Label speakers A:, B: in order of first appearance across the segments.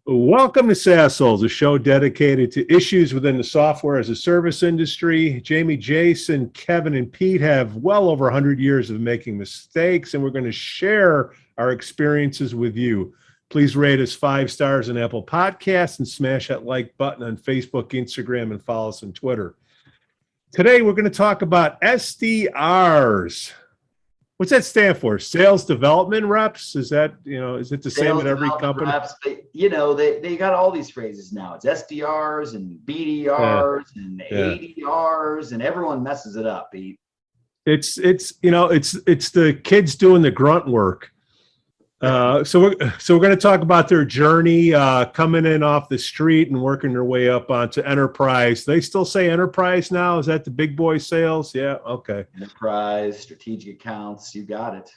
A: Welcome to SaasHoles, a show dedicated to issues within the software as a service industry. Jamie, Jason, Kevin, and Pete have well over 100 years of making mistakes, and we're going to share our experiences with you. Please rate us 5 stars on Apple Podcasts and smash that like button on Facebook, Instagram, and follow us on Twitter. Today, we're going to talk about SDRs. What's that stand for? Sales development reps? Is that, is it the same at every company?
B: Reps, they got all these phrases now. It's SDRs and BDRs and ADRs, and everyone messes it up, Pete.
A: It's the kids doing the grunt work. So we're going to talk about their journey, coming in off the street and working their way up onto enterprise. They still say enterprise now? Is that the big boy sales? Yeah. Okay.
B: Enterprise, strategic accounts. You got it.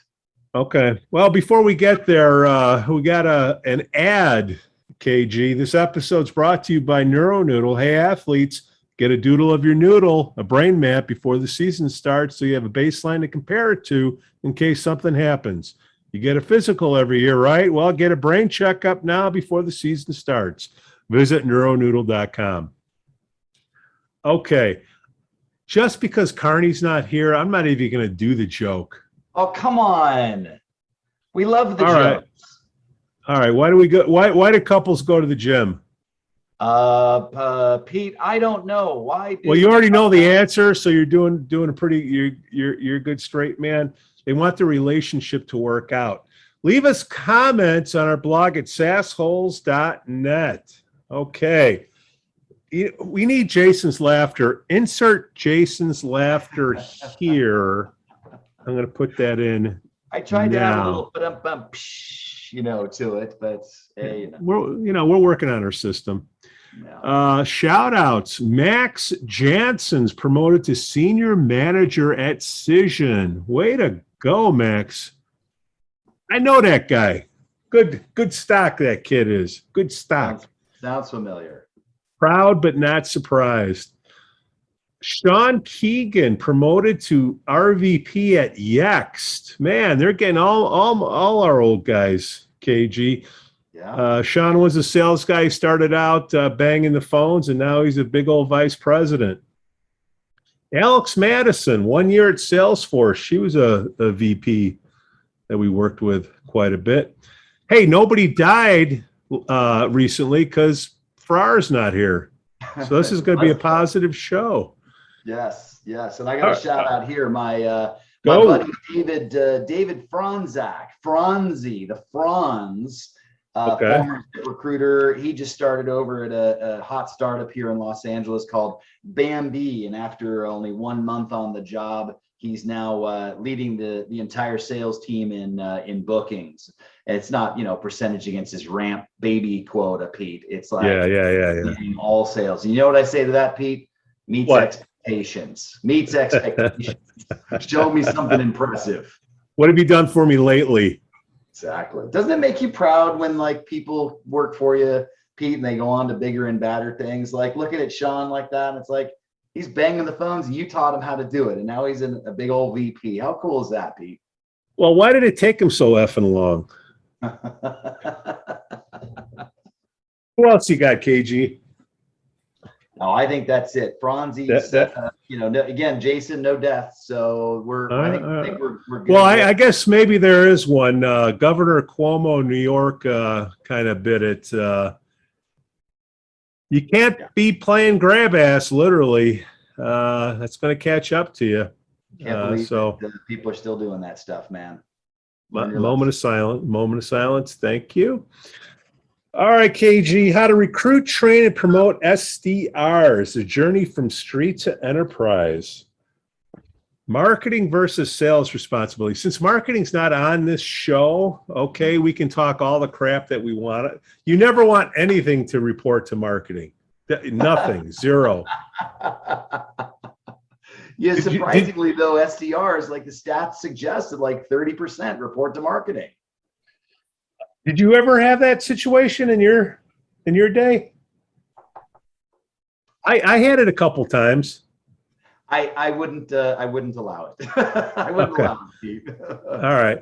A: Okay. Well, before we get there, we got an ad, KG. This episode's brought to you by NeuroNoodle. Hey, athletes, get a doodle of your noodle, a brain map before the season starts so you have a baseline to compare it to in case something happens. You get a physical every year, right? Well, get a brain checkup now before the season starts. Visit neuronoodle.com. Okay. Just because Carney's not here, I'm not even going to do the joke.
B: Oh, come on. We love the jokes.
A: All right. Why do we go? Why do couples go to the gym?
B: Pete, I don't know. Why?
A: Well, you already know the answer, so you're doing a pretty. You're a good straight man. They want the relationship to work out. Leave us comments on our blog at SaasHoles.net. Okay. We need Jason's laughter. Insert Jason's laughter here. I'm going to put that in.
B: I tried to add a little bit of to it, but hey,
A: we're working on our system. No. Shout outs. Max Jansons promoted to senior manager at Cision. Way to go, Max. I know that guy. Good stock that kid is. Good stock.
B: Sounds familiar.
A: Proud but not surprised. Sean Keegan promoted to RVP at Yext. Man, they're getting all our old guys, KG. Yeah. Sean was a sales guy. He started out banging the phones, and now he's a big old vice president. Alex Madison, 1 year at Salesforce. She was a VP that we worked with quite a bit. Hey, nobody died recently because Farrar's not here. So this is going to be a positive show.
B: Yes. And I got a shout out here. My buddy David Franzak, Franzi, the Franz. Former recruiter. He just started over at a hot startup here in Los Angeles called Bambi, and after only 1 month on the job, he's now leading the entire sales team in bookings. And it's not percentage against his ramp baby quota, Pete. It's like leading all sales. And you know what I say to that, Pete? Meets expectations. Show me something impressive.
A: What have you done for me lately?
B: Exactly. Doesn't it make you proud when people work for you, Pete, and they go on to bigger and badder things? Like looking at Sean like that, and it's like he's banging the phones and you taught him how to do it, and now he's in a big old VP. How cool is that, Pete?
A: Well, why did it take him so effing long? Who else you got, KG?
B: No, I think that's it. Franzi's, again, Jason, no death. So I think we're good.
A: Well, I guess maybe there is one. Governor Cuomo, New York, kind of bit it. You can't be playing grab ass, literally. That's going to catch up to you.
B: Can't believe that people are still doing that stuff, man.
A: Moment of silence. Thank you. All right, KG, how to recruit, train, and promote SDRs, a journey from street to enterprise. Marketing versus sales responsibility. Since marketing's not on this show, okay, we can talk all the crap that we want. You never want anything to report to marketing. Nothing, zero.
B: Yeah, surprisingly, though, SDRs, like the stats suggested, like 30% report to marketing.
A: Did you ever have that situation in your day? I had it a couple times.
B: I wouldn't allow it. I wouldn't allow it, Steve.
A: All right.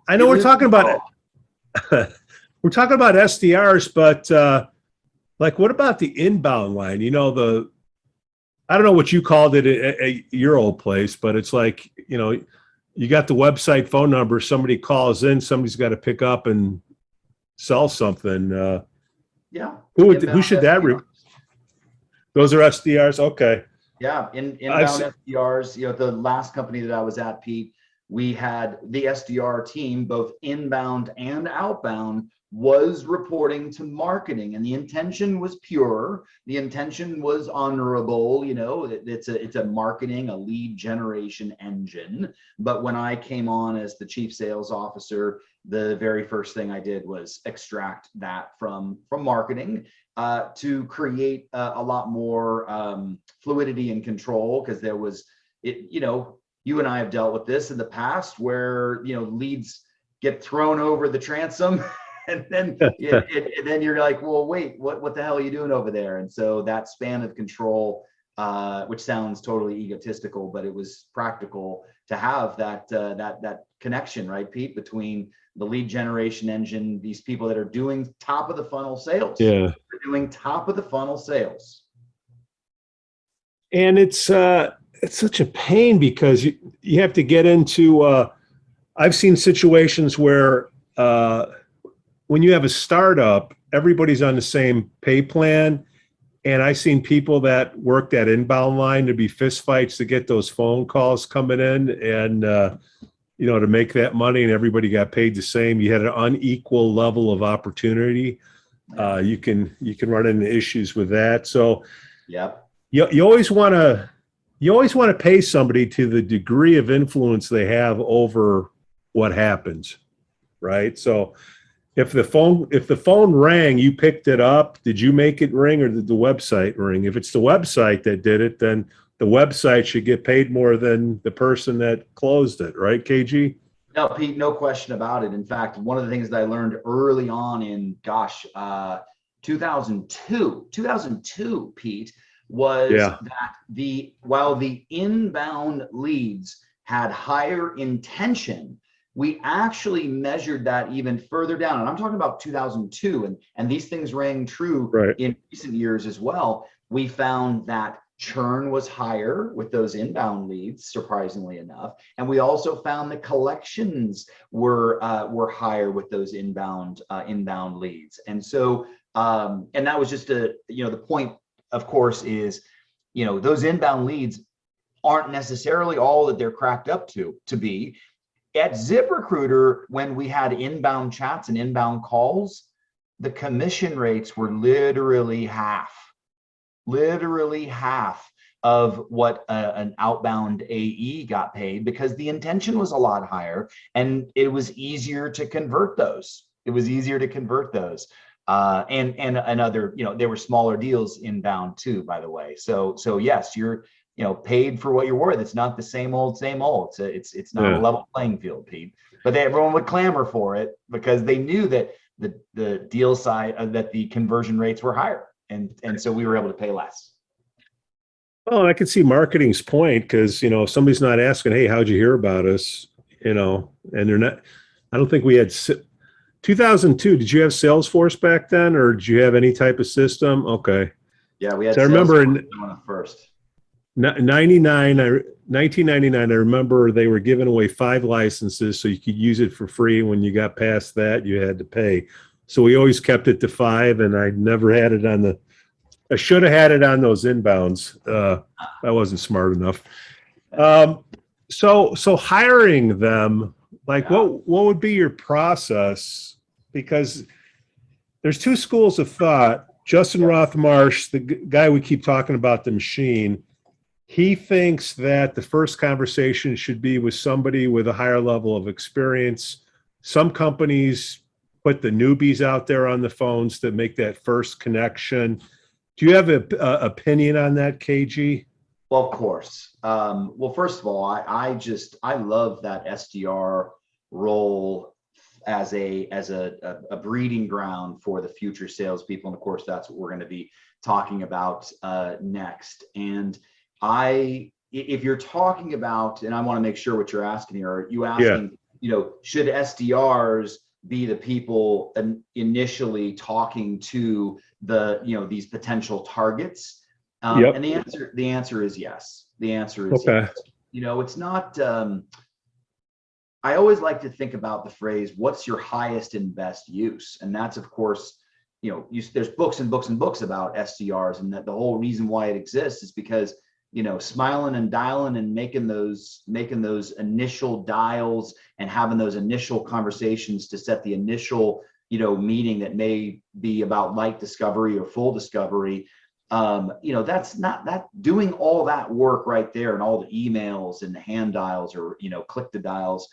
A: I know we're talking about we're talking about SDRs, but like, what about the inbound line? You know, I don't know what you called it at your old place, but it's like, you know, you got the website phone number, somebody calls in, somebody's got to pick up and sell something.
B: Yeah.
A: Who should that those are SDRs? Okay.
B: Yeah, inbound SDRs. You know, the last company that I was at, Pete, we had the SDR team, both inbound and outbound, was reporting to marketing, and the intention was pure. The intention was honorable. You know, it's a marketing, a lead generation engine. But when I came on as the chief sales officer, the very first thing I did was extract that from marketing to create a lot more fluidity and control, because there was you know, you and I have dealt with this in the past where, you know, leads get thrown over the transom and then and then you're like, well, wait, what the hell are you doing over there? And so that span of control, which sounds totally egotistical, but it was practical to have that connection, right, Pete, between the lead generation engine, these people that are doing top of the funnel sales.
A: Yeah.
B: They're doing top of the funnel sales.
A: And it's such a pain because you have to get into, I've seen situations where when you have a startup, everybody's on the same pay plan. And I've seen people that work that inbound line to be fistfights to get those phone calls coming in and, you know, to make that money, and everybody got paid the same. You had an unequal level of opportunity. You can run into issues with that. So
B: yep.
A: You always want to pay somebody to the degree of influence they have over what happens, right? So if the phone rang, you picked it up. Did you make it ring, or did the website ring? If it's the website that did it, then the website should get paid more than the person that closed it, right, KG?
B: No, Pete, no question about it. In fact, one of the things that I learned early on in 2002, Pete, was that while the inbound leads had higher intention, we actually measured that even further down. And I'm talking about 2002, and these things rang true in recent years as well. We found that churn was higher with those inbound leads, surprisingly enough. And we also found the collections were higher with those inbound leads. And so, and that was just the point, of course, is, you know, those inbound leads aren't necessarily all that they're cracked up to be. At ZipRecruiter, when we had inbound chats and inbound calls, the commission rates were literally half of what an outbound AE got paid, because the intention was a lot higher and it was easier to convert those. And other, you know, there were smaller deals inbound too, by the way. So yes, you're, you know, paid for what you're worth. It's not the same old. It's not a level playing field, Pete. But everyone would clamor for it because they knew that the deal side, that the conversion rates were higher, and so we were able to pay less.
A: Well, I could see marketing's point, because, you know, if somebody's not asking, hey, how'd you hear about us? You know, and they're not. I don't think we had 2002. Did you have Salesforce back then, or did you have any type of system? Okay.
B: Yeah, we had.
A: So I remember
B: in first.
A: 1999, I remember they were giving away 5 licenses so you could use it for free. When you got past that, you had to pay. So we always kept it to 5, and I never had it on I should have had it on those inbounds. I wasn't smart enough. So hiring them, like what would be your process? Because there's 2 schools of thought. Justin Rothmarsh, the guy we keep talking about, the machine, he thinks that the first conversation should be with somebody with a higher level of experience. Some companies put the newbies out there on the phones to make that first connection. Do you have an opinion on that, KG?
B: Well, of course. Well, first of all, I love that SDR role as a breeding ground for the future salespeople, and of course, that's what we're going to be talking about next. And if you're talking about, and I want to make sure what you're asking here, are you asking, you know, should SDRs be the people initially talking to these potential targets? And the answer is yes. The answer is yes. It's not, I always like to think about the phrase, what's your highest and best use? And that's, of course, there's books and books and books about SDRs, and that the whole reason why it exists is because, smiling and dialing and making those initial dials and having those initial conversations to set the initial, meeting that may be about light discovery or full discovery. That's not that doing all that work right there and all the emails and the hand dials or, click the dials.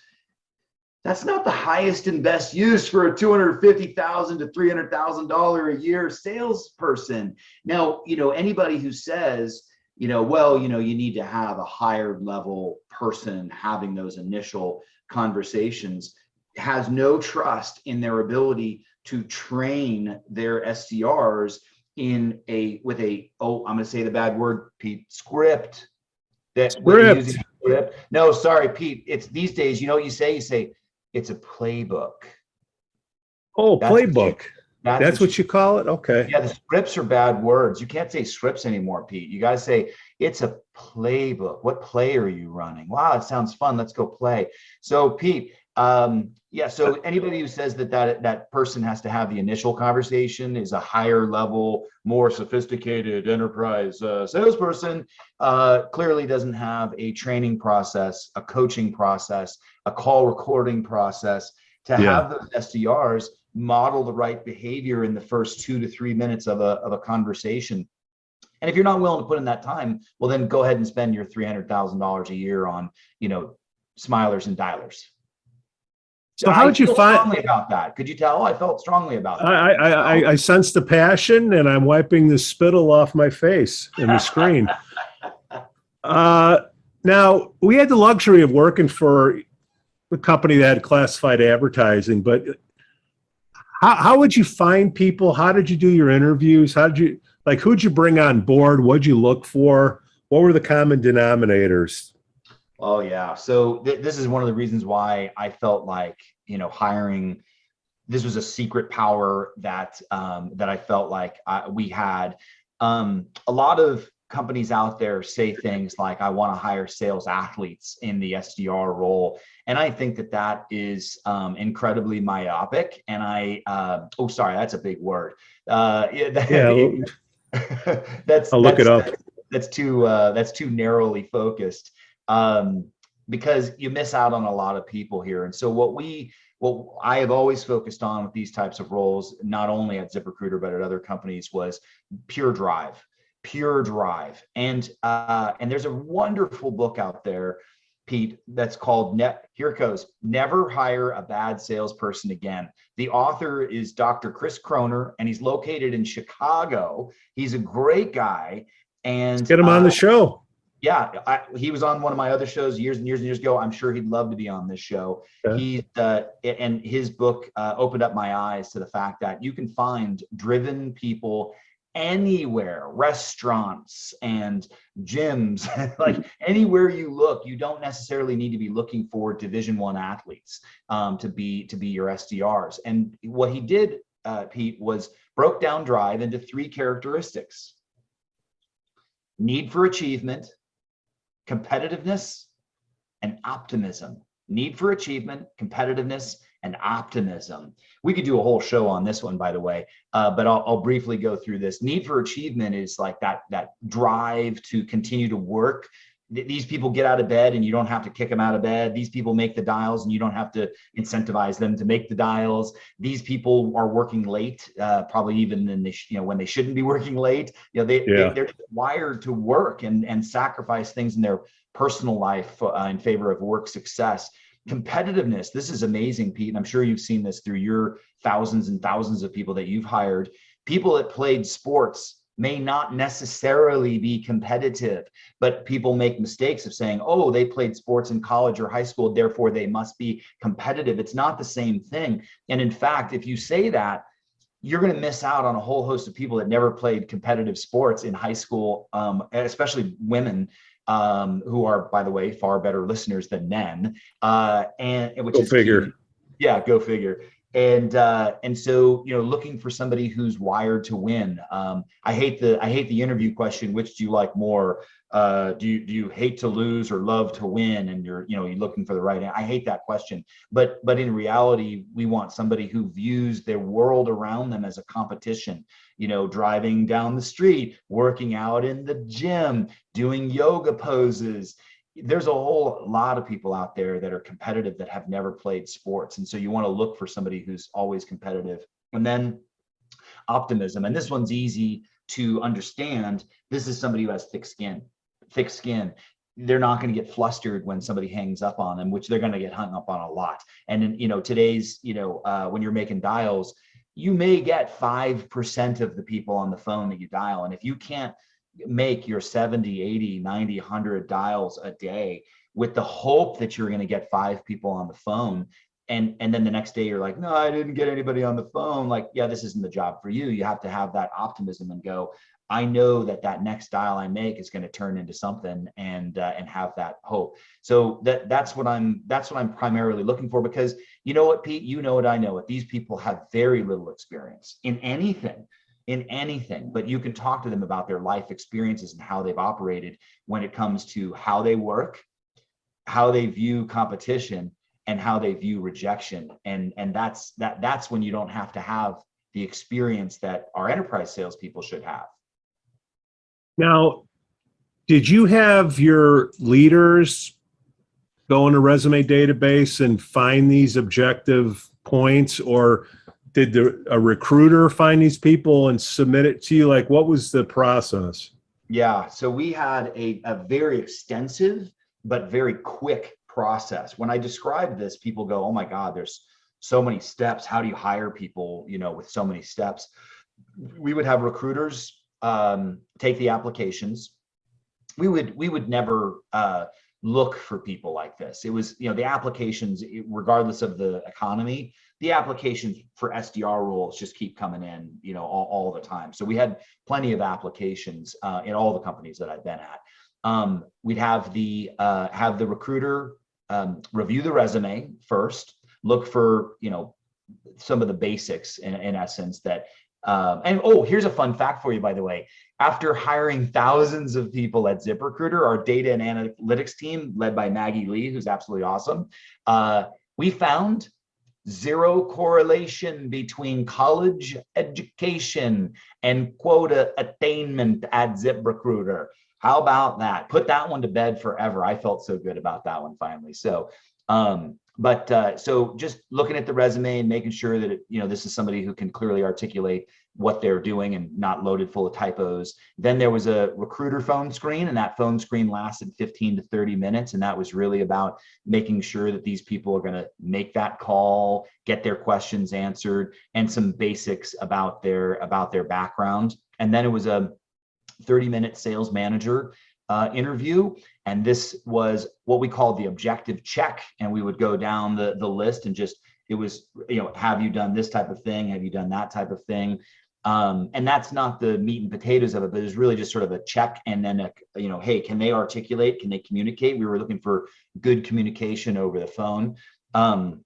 B: That's not the highest and best use for a $250,000 to $300,000 a year salesperson. Now, anybody who says, you need to have a higher level person having those initial conversations has no trust in their ability to train their SDRs I'm going to say the bad word, Pete, script.
A: Script.
B: No, sorry, Pete. It's these days, you know what you say? You say, it's a playbook.
A: Oh, playbook. That's what you call it? Okay.
B: Yeah, the scripts are bad words. You can't say scripts anymore, Pete. You got to say, it's a playbook. What play are you running? Wow, it sounds fun. Let's go play. So, Pete, so anybody who says that person has to have the initial conversation is a higher level, more sophisticated enterprise salesperson, clearly doesn't have a training process, a coaching process, a call recording process to have those SDRs model the right behavior in the first 2 to 3 minutes of a conversation. And if you're not willing to put in that time, well, then go ahead and spend your $300,000 a year on, smilers and dialers.
A: So how would you find
B: strongly about that? Could you tell? I felt strongly about that.
A: I sense the passion, and I'm wiping the spittle off my face in the screen. Now, we had the luxury of working for a company that had classified advertising, but how would you find people? How did you do your interviews? Who'd you bring on board? What'd you look for? What were the common denominators?
B: Oh yeah. So this is one of the reasons why I felt like, hiring, this was a secret power that I felt like we had. A lot of companies out there say things like, I want to hire sales athletes in the SDR role. And I think that is incredibly myopic. And that's a big word.
A: I'll look it up.
B: That's too narrowly focused. Because you miss out on a lot of people here. And so what I have always focused on with these types of roles, not only at ZipRecruiter, but at other companies, was pure drive. And there's a wonderful book out there, Pete, that's called here it goes, Never Hire a Bad Salesperson Again. The author is Dr. Chris Croner, and he's located in Chicago. He's a great guy. And
A: let's get him on the show.
B: Yeah, he was on one of my other shows years and years and years ago. I'm sure he'd love to be on this show. Okay. And his book opened up my eyes to the fact that you can find driven people anywhere, restaurants and gyms, like anywhere you look. You don't necessarily need to be looking for Division I athletes to be your SDRs. And what he did, Pete, was broke down drive into 3 characteristics: need for achievement, competitiveness, and optimism. Need for achievement, competitiveness, and optimism. We could do a whole show on this one, by the way, but I'll briefly go through this. Need for achievement is like that drive to continue to work. These people get out of bed and you don't have to kick them out of bed. These people make the dials and you don't have to incentivize them to make the dials. These people are working late, probably even when they shouldn't be working late. They're wired to work and sacrifice things in their personal life in favor of work success. Competitiveness. This is amazing, Pete. And I'm sure you've seen this through your thousands and thousands of people that you've hired. People that played sports may not necessarily be competitive, but people make mistakes of saying, oh, they played sports in college or high school, therefore they must be competitive. It's not the same thing. And in fact, if you say that, you're going to miss out on a whole host of people that never played competitive sports in high school, especially women, who are, by the way, far better listeners than men. And which
A: go figure.
B: Yeah, go figure. And so, looking for somebody who's wired to win. I hate the interview question. Which do you like more? Do you hate to lose or love to win? And you're looking for the right answer. I hate that question. But in reality, we want somebody who views their world around them as a competition. Driving down the street, working out in the gym, doing yoga poses. There's a whole lot of people out there that are competitive that have never played sports. And so you want to look for somebody who's always competitive. And then optimism. And this one's easy to understand. This is somebody who has thick skin. They're not going to get flustered when somebody hangs up on them, which they're going to get hung up on a lot. And in today's, when you're making dials, you may get 5% of the people on the phone that you dial. And if you can't make your 70, 80, 90, 100 dials a day with the hope that you're going to get 5 people on the phone, and then the next day you're like, no, I didn't get anybody on the phone. Like, yeah, this isn't the job for you. You have to have that optimism and go, I know that next dial I make is going to turn into something, and have that hope. So that's what I'm primarily looking for, because you know what, Pete, I know it. These people have very little experience in anything, but you can talk to them about their life experiences and how they've operated when it comes to how they work, how they view competition, and how they view rejection. And that's when you don't have to have the experience that our enterprise salespeople should have.
A: Now, did you have your leaders go in a resume database and find these objective points, or did a recruiter find these people and submit it to you? Like, what was the process?
B: Yeah, so we had a very extensive but very quick process. When I describe this, people go, oh my God, there's so many steps. How do you hire people, with so many steps? We would have recruiters take the applications. We would never look for people like this. It was, the applications, regardless of the economy, the applications for SDR roles just keep coming in, all the time. So we had plenty of applications in all the companies that I've been at. We'd have the recruiter review the resume first, look for, some of the basics in essence that, here's a fun fact for you, by the way. After hiring thousands of people at ZipRecruiter, our data and analytics team, led by Maggie Lee, who's absolutely awesome, we found zero correlation between college education and quota attainment at ZipRecruiter. How about that? Put that one to bed forever. I felt so good about that one finally. So, so just looking at the resume and making sure that this is somebody who can clearly articulate what they're doing and not loaded full of typos. Then there was a recruiter phone screen, and that phone screen lasted 15 to 30 minutes. And that was really about making sure that these people are going to make that call, get their questions answered, and some basics about their background. And then it was a 30-minute sales manager interview. And this was what we called the objective check. And we would go down the list and it was, have you done this type of thing? Have you done that type of thing? And that's not the meat and potatoes of it, but it's really just sort of a check. And then, hey, can they articulate? Can they communicate? We were looking for good communication over the phone. And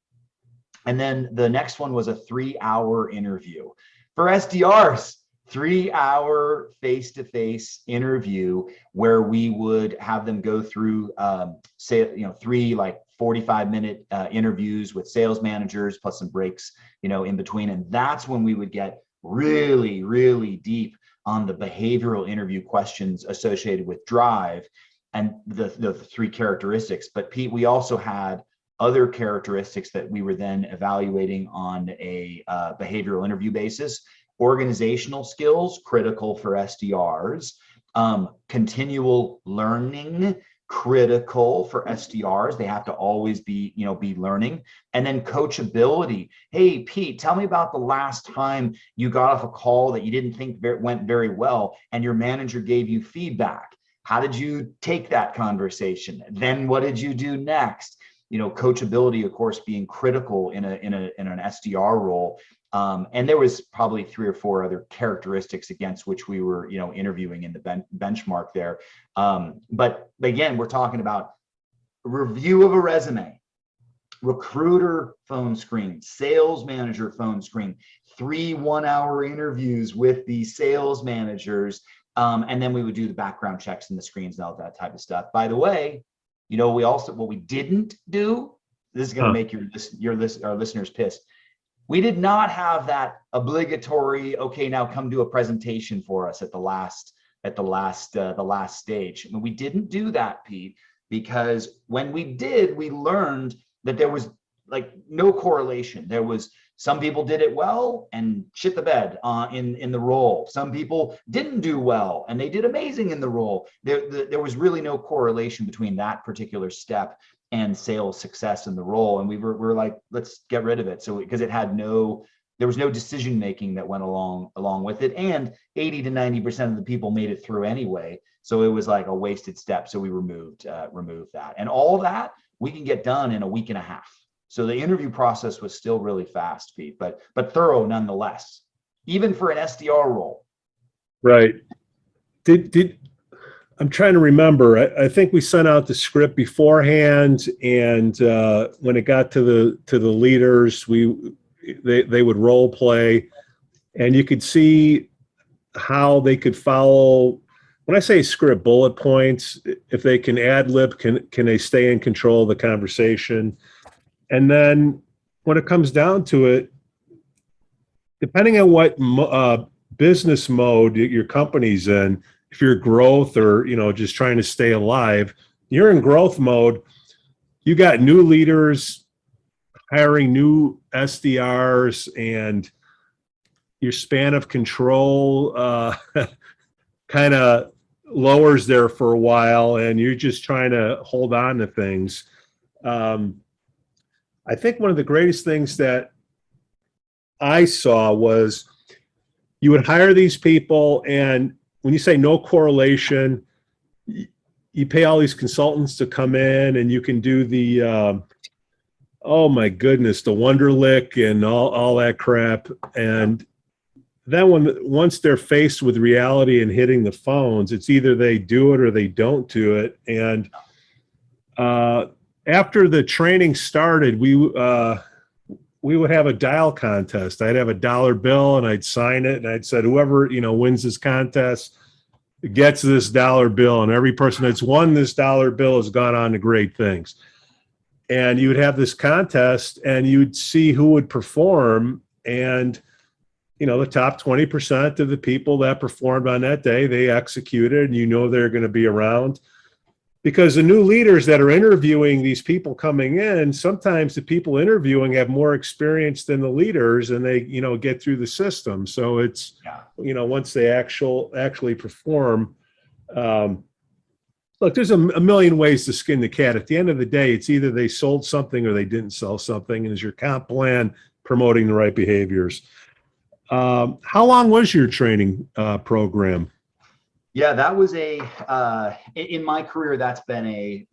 B: then the next one was a 3-hour interview for SDRs. 3-hour face-to-face interview where we would have them go through, 3 45-minute interviews with sales managers plus some breaks, in between. And that's when we would get really, really deep on the behavioral interview questions associated with drive and the 3 characteristics. But Pete, we also had other characteristics that we were then evaluating on a behavioral interview basis. Organizational skills, critical for SDRs. Continual learning, critical for SDRs. They have to always be learning. And then coachability. Hey, Pete, tell me about the last time you got off a call that you didn't think went very well and your manager gave you feedback. How did you take that conversation? Then what did you do next? Coachability, of course, being critical in an SDR role. And there was probably 3 or 4 other characteristics against which we were, interviewing in the benchmark there. But again, we're talking about review of a resume, recruiter phone screen, sales manager phone screen, 3 1-hour interviews with the sales managers. And then we would do the background checks and the screens and all that type of stuff. By the way, what we didn't do, this is going to make our listeners pissed. We did not have that obligatory, okay, now come do a presentation for us at the last stage. I mean, we didn't do that, Pete, because when we did, we learned that there was like no correlation. There was some people did it well and shit the bed in the role. Some people didn't do well and they did amazing in the role. There was really no correlation between that particular step and sales success in the role. And we were like, let's get rid of it. So because there was no decision making that went along with it, and 80 to 90% of the people made it through anyway. So it was like a wasted step. So we removed that, and all that we can get done in a week and a half. So the interview process was still really fast, Pete, but thorough nonetheless, even for an SDR role.
A: Right. I'm trying to remember. I think we sent out the script beforehand, and when it got to the leaders, they would role play, and you could see how they could follow. When I say script, bullet points, if they can ad lib, can they stay in control of the conversation? And then when it comes down to it, depending on what business mode your company's in, if you're growth or, just trying to stay alive, you're in growth mode. You got new leaders hiring new SDRs, and your span of control kind of lowers there for a while, and you're just trying to hold on to things. I think one of the greatest things that I saw was you would hire these people, and when you say no correlation, you pay all these consultants to come in, and you can do the, oh my goodness, the Wonderlic and all that crap. And then once they're faced with reality and hitting the phones, it's either they do it or they don't do it. And after the training started, we would have a dial contest. I'd have a dollar bill and I'd sign it, and I'd said, whoever, wins this contest gets this dollar bill, and every person that's won this dollar bill has gone on to great things. And you would have this contest, and you'd see who would perform. And, the top 20% of the people that performed on that day, they executed, and they're going to be around. Because the new leaders that are interviewing these people coming in, sometimes the people interviewing have more experience than the leaders, and they, get through the system. So it's, once they actually perform, look, there's a million ways to skin the cat. At the end of the day, it's either they sold something or they didn't sell something. And is your comp plan promoting the right behaviors? How long was your training program?
B: Yeah, that was in my career, that's been a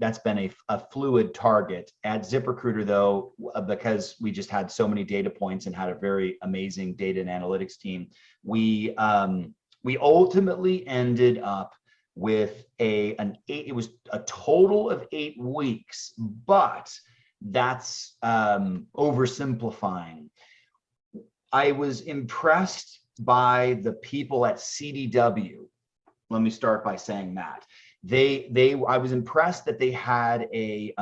B: fluid target. At ZipRecruiter, though, because we just had so many data points and had a very amazing data and analytics team, we ultimately ended up with it was a total of 8 weeks, but that's oversimplifying. I was impressed by the people at CDW. Let me start by saying that I was impressed that they had they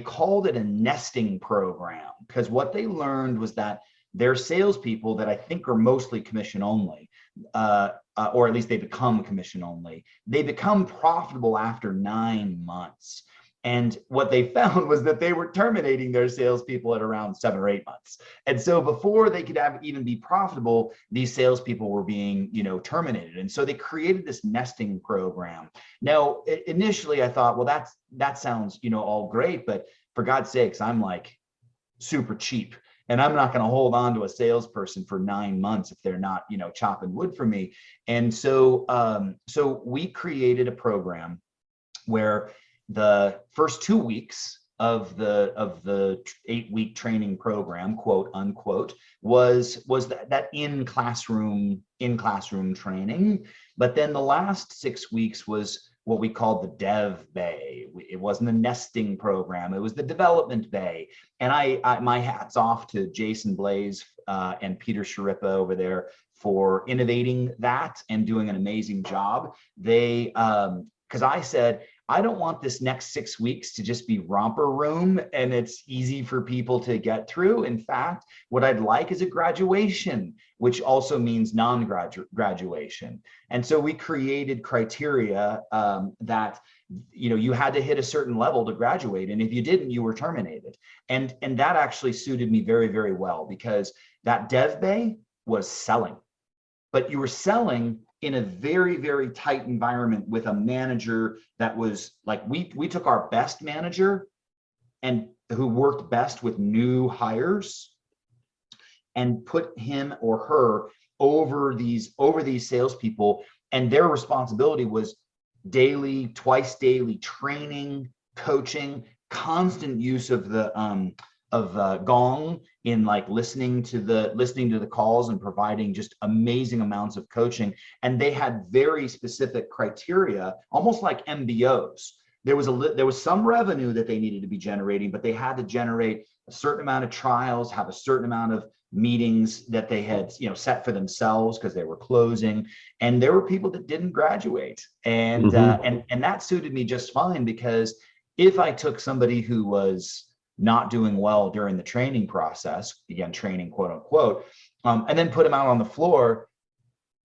B: called it a nesting program, because what they learned was that their salespeople, that I think are mostly commission only, or at least they become commission only, they become profitable after 9 months. And what they found was that they were terminating their salespeople at around 7 or 8 months. And so before they could even be profitable, these salespeople were being, terminated. And so they created this nesting program. Now, initially I thought, well, that sounds, all great, but for God's sakes, I'm like super cheap, and I'm not going to hold on to a salesperson for 9 months if they're not, chopping wood for me. And so, so we created a program where the first 2 weeks of the 8-week training program, quote unquote, was that in classroom training. But then the last 6 weeks was what we called the dev bay. It wasn't a nesting program. It was the development bay. And I my hat's off to Jason Blaze and Peter Sharippa over there for innovating that and doing an amazing job. They, because I said, I don't want this next 6 weeks to just be romper room and it's easy for people to get through. In fact, what I'd like is a graduation, which also means non-graduation. And so we created criteria that, you know, you had to hit a certain level to graduate. And if you didn't, you were terminated. And that actually suited me very, very well, because that dev bay was selling, but you were selling in a very, very tight environment with a manager that was like, we took our best manager and who worked best with new hires and put him or her over these salespeople. And their responsibility was daily, twice daily training, coaching, constant use of the Gong in like listening to the calls and providing just amazing amounts of coaching. And they had very specific criteria, almost like MBOs. There was some revenue that they needed to be generating, but they had to generate a certain amount of trials, have a certain amount of meetings that they had, you know, set for themselves because they were closing. And there were people that didn't graduate, and and that suited me just fine, because if I took somebody who was not doing well during the training process, again, training, quote unquote, and then put them out on the floor,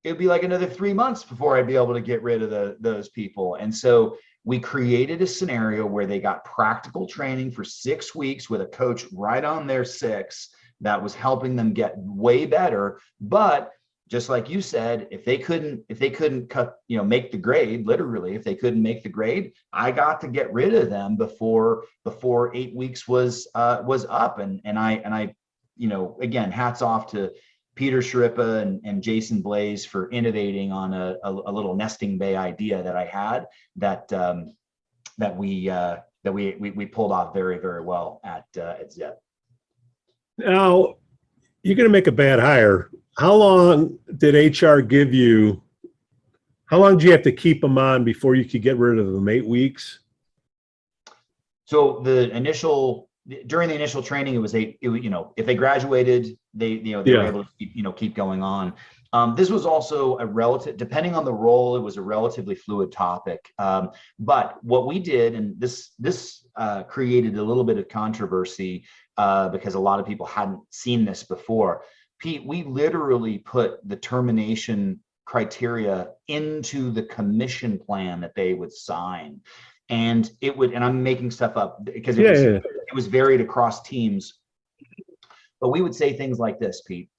B: it'd be like another 3 months before I'd be able to get rid of those people. And so we created a scenario where they got practical training for 6 weeks with a coach right on their 6 that was helping them get way better. But just like you said, if they couldn't cut, you know, make the grade, literally, if they couldn't make the grade, I got to get rid of them before 8 weeks was up. And I, you know, again, hats off to Peter Sharippa and Jason Blaze for innovating on a little nesting bay idea that I had that we pulled off very, very well at Zip.
A: Now, you're going to make a bad hire. How long did HR give you? How long do you have to keep them on before you could get rid of them? 8 weeks?
B: So during the initial training, it was you know, if they graduated, they were able to keep going on. This was also depending on the role, it was a relatively fluid topic. But what we did, and this created a little bit of controversy because a lot of people hadn't seen this before. Pete, we literally put the termination criteria into the commission plan that they would sign. And and I'm making stuff up because it was varied across teams. But we would say things like this, Pete.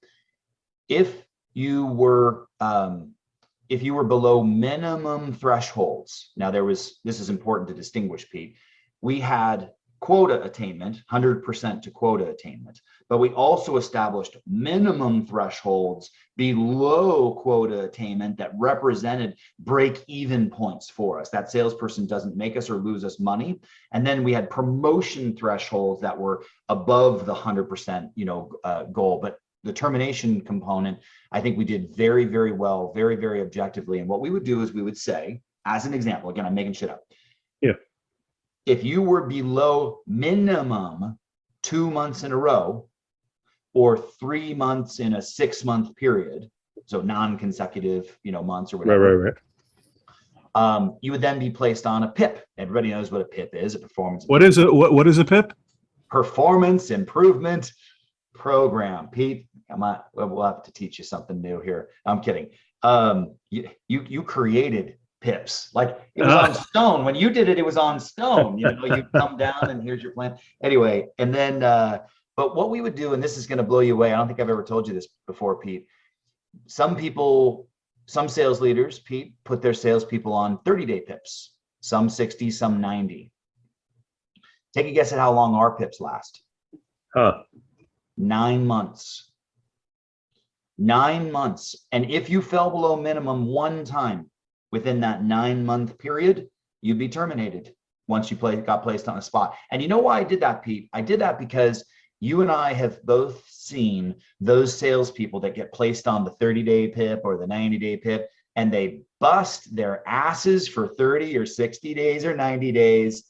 B: If you were below minimum thresholds, now this is important to distinguish, Pete. We had quota attainment, 100% to quota attainment, but we also established minimum thresholds below quota attainment that represented break-even points for us. That salesperson doesn't make us or lose us money. And then we had promotion thresholds that were above the 100%, goal. But the termination component, I think we did very, very well, very, very objectively. And what we would do is we would say, as an example, again, I'm making shit up.
A: Yeah.
B: If you were below minimum 2 months in a row or 3 months in a 6-month period, so non-consecutive, months or whatever.
A: Right.
B: You would then be placed on a PIP. Everybody knows what a PIP is, a performance.
A: What is it? What is a PIP?
B: Performance Improvement Program. Pete, we'll have to teach you something new here. I'm kidding. You created PIPs. Like it was on stone. When you did it, it was on stone. You come down and here's your plan. Anyway, and then, but what we would do, and this is going to blow you away. I don't think I've ever told you this before, Pete. Some sales leaders, Pete, put their salespeople on 30-day PIPs, some 60, some 90. Take a guess at how long our PIPs last. 9 months. 9 months. And if you fell below minimum one time within that 9-month period, you'd be terminated once you got placed on a spot. And you know why I did that, Pete? I did that because you and I have both seen those salespeople that get placed on the 30-day PIP or the 90-day PIP, and they bust their asses for 30 or 60 days or 90 days.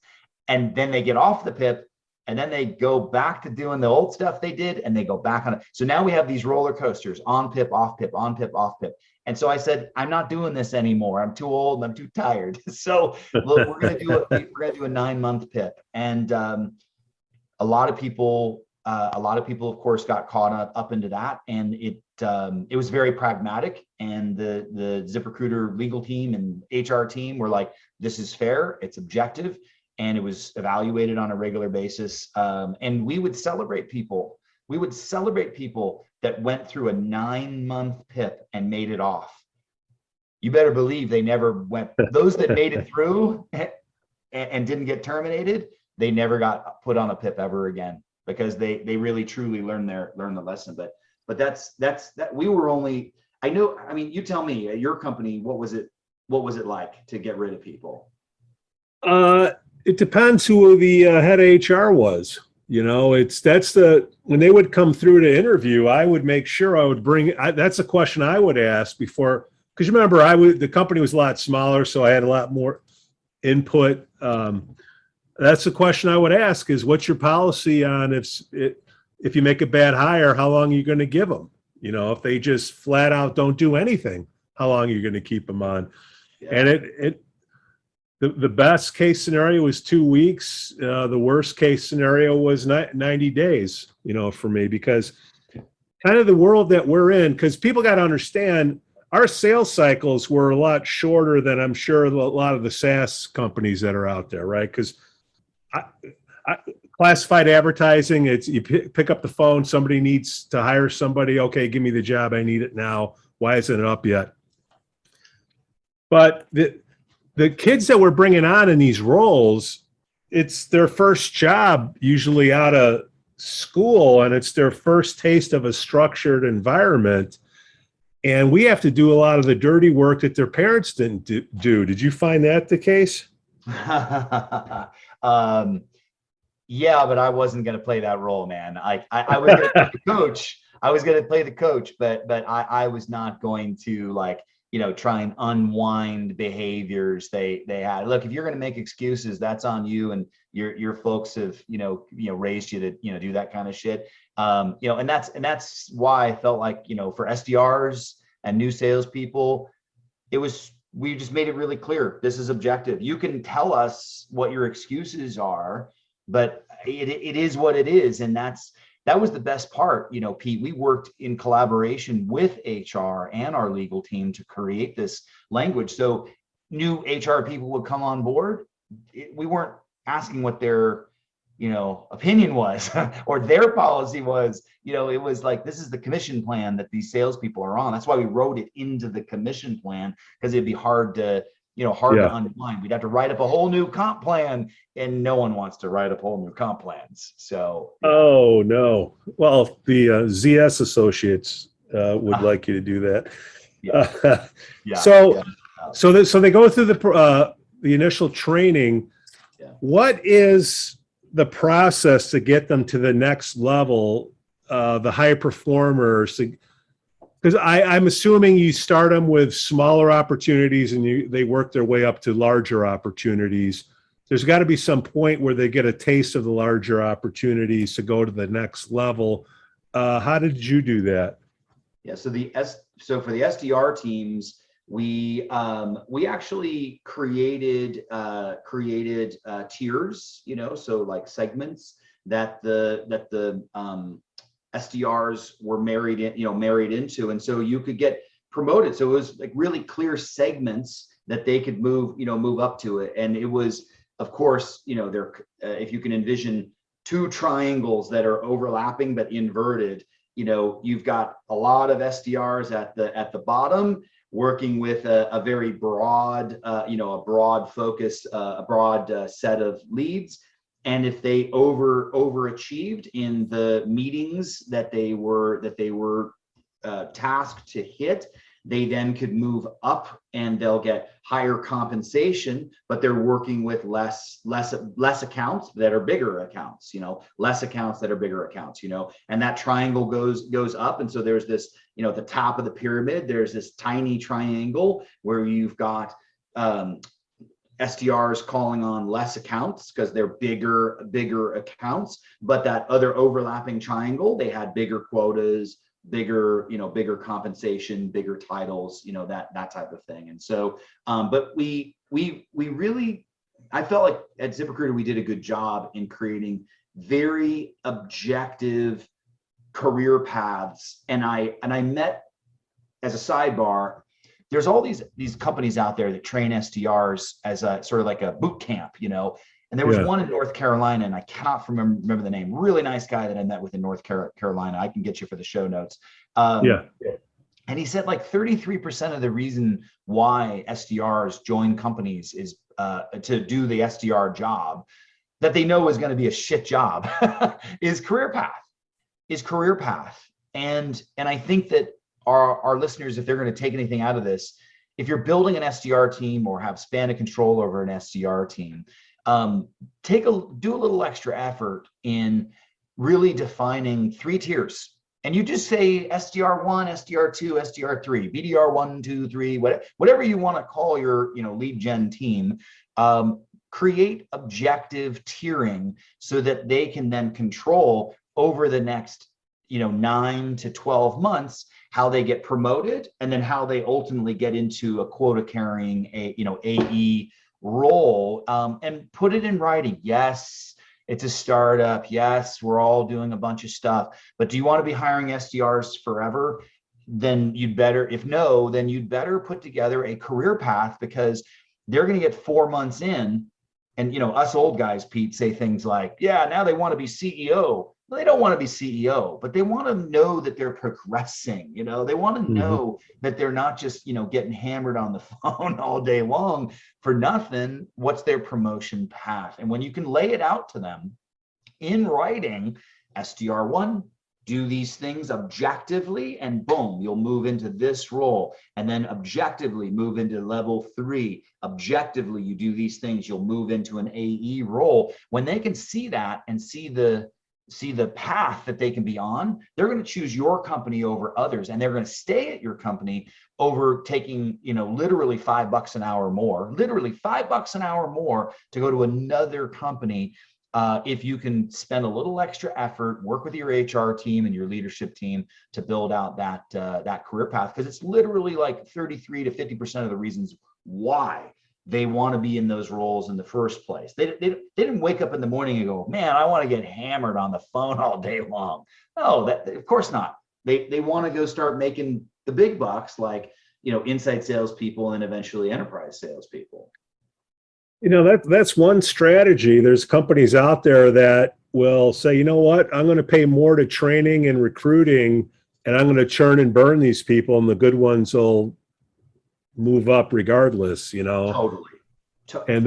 B: And then they get off the PIP, and then they go back to doing the old stuff they did, and they go back on it. So now we have these roller coasters, on PIP, off PIP, on PIP, off PIP. And so I said, I'm not doing this anymore. I'm too old. I'm too tired. So look, we're going to do a 9-month PIP. And a lot of people, of course, got caught up into that. And it was very pragmatic. And the ZipRecruiter legal team and HR team were like, this is fair. It's objective. And it was evaluated on a regular basis. And we would celebrate people. We would celebrate people that went through a 9-month PIP and made it off. You better believe they never went. Those that made it through and didn't get terminated, they never got put on a PIP ever again, because they really truly learned the lesson. But that's we were only, I mean, you tell me, at your company, what was it like to get rid of people?
A: It depends who the head of HR was. You know, when they would come through to interview, I would make sure I would that's a question I would ask before, because you remember the company was a lot smaller, so I had a lot more input. That's the question I would ask, is what's your policy on if you make a bad hire, how long are you going to give them? You know, if they just flat out don't do anything, how long are you going to keep them on? Yeah. And the best case scenario was 2 weeks. The worst case scenario was 90 days, you know, for me, because kind of the world that we're in, because people got to understand our sales cycles were a lot shorter than I'm sure a lot of the SaaS companies that are out there, right? Because classified advertising, you pick up the phone, somebody needs to hire somebody. Okay, give me the job. I need it now. Why isn't it up yet? But the kids that we're bringing on in these roles, it's their first job usually out of school, and it's their first taste of a structured environment. And we have to do a lot of the dirty work that their parents didn't do. Did you find that the case?
B: Yeah, but I wasn't going to play that role, man. I was going to play the coach. I was going to play the coach, but I was not going to, like, you know, try and unwind behaviors they had. Look, if you're going to make excuses, that's on you, and your folks have, you know, raised you to, you know, do that kind of shit. You know, and that's why I felt like, you know, for SDRs and new salespeople, we just made it really clear. This is objective. You can tell us what your excuses are, but it is what it is. And that was the best part, you know, Pete. We worked in collaboration with HR and our legal team to create this language. So new HR people would come on board. We weren't asking what their, you know, opinion was or their policy was. You know, it was like, this is the commission plan that these salespeople are on. That's why we wrote it into the commission plan, because it'd be hard to unwind. We'd have to write up a whole new comp plan, and no one wants to write up whole new comp plans. So.
A: Oh no. Well, the ZS associates would like you to do that.
B: Yeah.
A: So they go through the initial training.
B: Yeah.
A: What is the process to get them to the next level, the high performers? Because I'm assuming you start them with smaller opportunities and they work their way up to larger opportunities. There's got to be some point where they get a taste of the larger opportunities to go to the next level. How did you do that?
B: Yeah, so for the SDR teams, we actually created tiers, you know, so like segments that the SDRs were married into, and so you could get promoted. So it was like really clear segments that they could move up to it. And it was, of course, you know, if you can envision two triangles that are overlapping but inverted, you know, you've got a lot of SDRs at the bottom working with a very broad, focus, a broad set of leads. And if they overachieved in the meetings that they were tasked to hit, they then could move up and they'll get higher compensation, but they're working with less accounts that are bigger accounts, you know, less accounts that are bigger accounts, you know, and that triangle goes up. And so there's this at the top of the pyramid, there's this tiny triangle where you've got SDRs calling on less accounts because they're bigger accounts, but that other overlapping triangle, they had bigger quotas, bigger compensation, bigger titles, that type of thing. And so, but we really, I felt like at ZipRecruiter, we did a good job in creating very objective career paths. And I met, as a sidebar, there's all these companies out there that train SDRs as a sort of like a boot camp, and there was one in North Carolina, and I cannot remember the name. Really nice guy that I met with in North Carolina. I can get you for the show notes. And he said like 33% of the reason why SDRs join companies is to do the SDR job that they know is going to be a shit job is career path. And I think that our listeners, if they're going to take anything out of this, if you're building an SDR team or have span of control over an SDR team, do a little extra effort in really defining 3 tiers. And you just say SDR 1, SDR 2, SDR 3, BDR 1, 2, 3, whatever you want to call your lead gen team. Create objective tiering so that they can then control over the next 9 to 12 months how they get promoted, and then how they ultimately get into a quota carrying AE role, and put it in writing. Yes, it's a startup. Yes, we're all doing a bunch of stuff, but do you want to be hiring SDRs forever? Then you'd better, if no, then you'd better put together a career path, because they're going to get 4 months in. And, us old guys, Pete, say things like, yeah, now they want to be CEO. Well, they don't want to be CEO, but they want to know that they're progressing. They want to know that they're not just, getting hammered on the phone all day long for nothing. What's their promotion path? And when you can lay it out to them in writing, SDR 1, do these things objectively, and boom, you'll move into this role. And then objectively move into level 3. Objectively, you do these things, you'll move into an AE role. When they can see that and see the path that they can be on, they're going to choose your company over others, and they're going to stay at your company over taking, literally $5 an hour more, to go to another company. If you can spend a little extra effort, work with your HR team and your leadership team to build out that career path, because it's literally like 33 to 50% of the reasons why they want to be in those roles in the first place. They didn't wake up in the morning and go, man, I want to get hammered on the phone all day long. No, of course not. They want to go start making the big bucks, like inside salespeople and eventually enterprise salespeople.
A: That's one strategy. There's companies out there that will say, you know what, I'm going to pay more to training and recruiting, and I'm going to churn and burn these people, and the good ones will move up regardless,
B: Totally.
A: And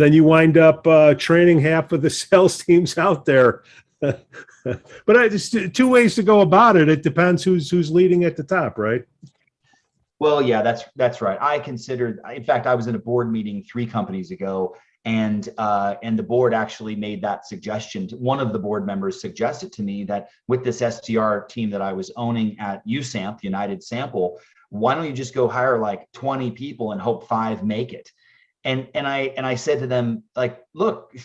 A: then you wind up training half of the sales teams out there. But just 2 ways to go about it. It depends who's leading at the top, right?
B: Well, yeah, that's right. In fact, I was in a board meeting 3 companies ago, and the board actually made that suggestion. One of the board members suggested to me that with this SDR team that I was owning at USAMP, United Sample, why don't you just go hire like 20 people and hope 5 make it? And I said to them, like, look,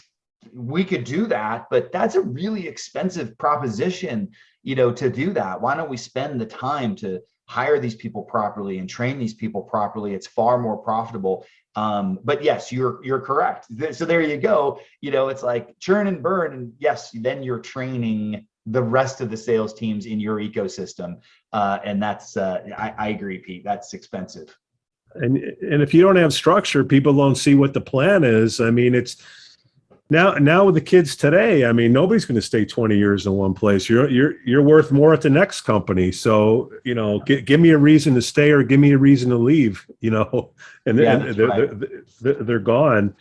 B: we could do that, but that's a really expensive proposition, to do that. Why don't we spend the time to hire these people properly and train these people properly? It's far more profitable. But yes, you're correct. So there you go. It's like churn and burn, and yes, then you're training the rest of the sales teams in your ecosystem. And that's, I agree, Pete, that's expensive.
A: And if you don't have structure, people don't see what the plan is. I mean, it's now with the kids today, I mean, nobody's going to stay 20 years in one place. You're worth more at the next company. So, give me a reason to stay or give me a reason to leave, and they're gone.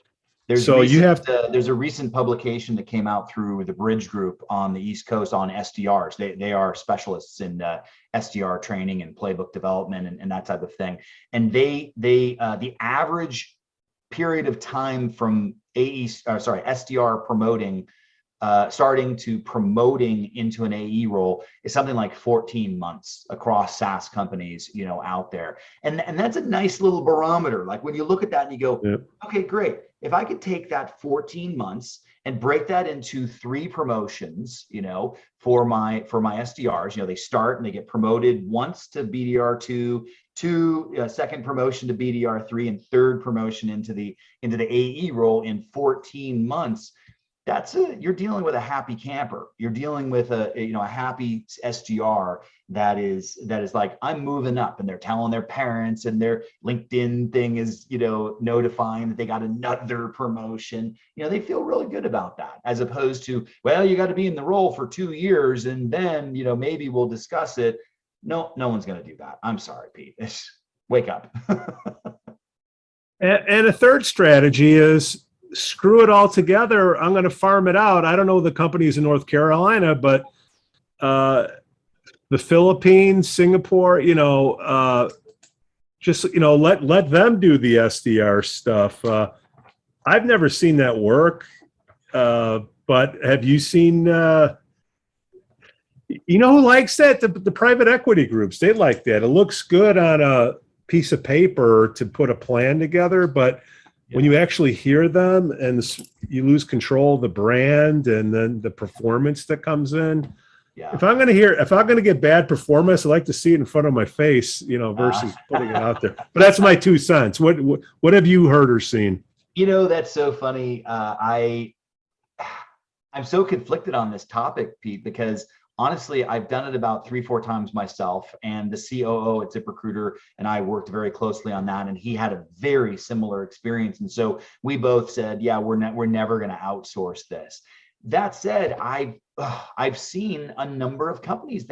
B: There's a recent publication that came out through the Bridge Group on the East Coast on SDRs. They are specialists in SDR training and playbook development and that type of thing. And the average period of time from SDR promoting starting to promoting into an AE role is something like 14 months across SaaS companies, out there. And that's a nice little barometer. Like when you look at that and you go,
A: Yep.
B: okay, great. If I could take that 14 months and break that into 3 promotions, for my SDRs, they start and they get promoted once to BDR2, second promotion to BDR3, and third promotion into the AE role in 14 months. You're dealing with a happy camper. You're dealing with a happy SDR that is like, I'm moving up, and they're telling their parents, and their LinkedIn thing is, notifying that they got another promotion. They feel really good about that, as opposed to, well, you got to be in the role for 2 years and then, maybe we'll discuss it. No one's going to do that. I'm sorry, Pete. Wake up.
A: And a third strategy is, screw it all together. I'm going to farm it out. I don't know the companies in North Carolina, but the Philippines, Singapore, just, let them do the SDR stuff. I've never seen that work. But have you seen, who likes that? The private equity groups, they like that. It looks good on a piece of paper to put a plan together, but when you actually hear them and you lose control of the brand and then the performance that comes in.
B: Yeah.
A: If I'm going to get bad performance, I like to see it in front of my face, versus putting it out there. But that's my 2 cents. What have you heard or seen?
B: That's so funny. I'm so conflicted on this topic, Pete, because honestly, I've done it about 3-4 times myself, and the COO at ZipRecruiter and I worked very closely on that, and he had a very similar experience. And so we both said, yeah, we're never going to outsource this. That said, I've seen a number of companies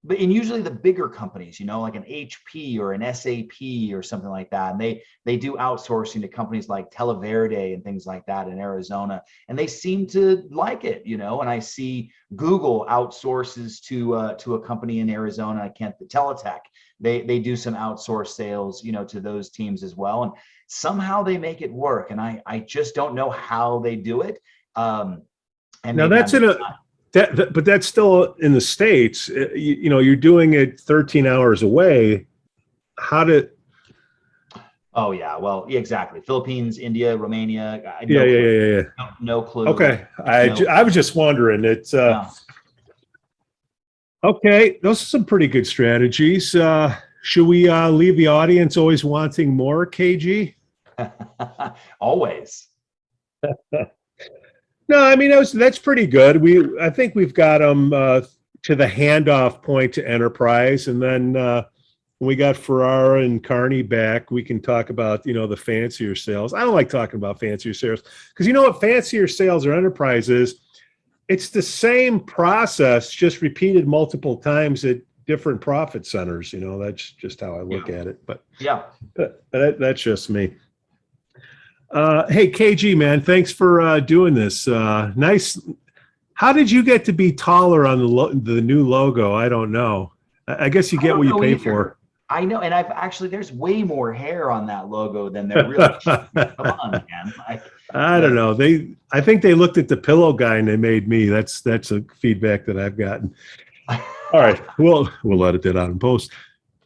B: and usually the bigger companies, like an HP or an SAP or something like that. And they do outsourcing to companies like Televerde and things like that in Arizona. And they seem to like it, and I see Google outsources to a company in Arizona, Teletech. They do some outsource sales, to those teams as well. And somehow they make it work. And I just don't know how they do it. And
A: now that's but that's still in the States. You're doing it 13 hours away.
B: Oh yeah, well, yeah, exactly. Philippines, India, Romania.
A: Yeah.
B: No clue.
A: Okay, I was just wondering. It's okay. Those are some pretty good strategies. Should we leave the audience always wanting more, KG?
B: Always.
A: No, I mean that's pretty good. I think we've got them to the handoff point to enterprise, and then when we got Ferrara and Carney back, we can talk about the fancier sales. I don't like talking about fancier sales because what fancier sales or enterprise is. It's the same process, just repeated multiple times at different profit centers. That's just how I look at it. But that's just me. Hey, KG, man, thanks for doing this. Nice. How did you get to be taller on the new logo? I don't know. I guess you get what you pay for.
B: I know, and there's way more hair on that logo than there really should be. Come on, man.
A: I don't know. I think they looked at the pillow guy and they made me. That's a feedback that I've gotten. All right, we'll edit that out in post.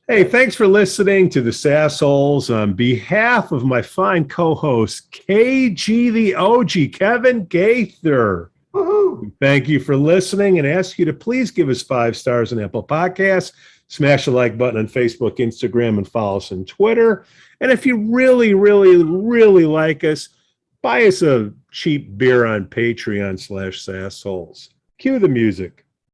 A: Hey, thanks for listening to the SaasHoles. On behalf of my fine co-host, KG the OG, Kevin Gaither. Woohoo. Thank you for listening and ask you to please give us 5 stars on Apple Podcasts. Smash the like button on Facebook, Instagram, and follow us on Twitter. And if you really, really, really like us, buy us a cheap beer on Patreon/SaasHoles. Cue the music.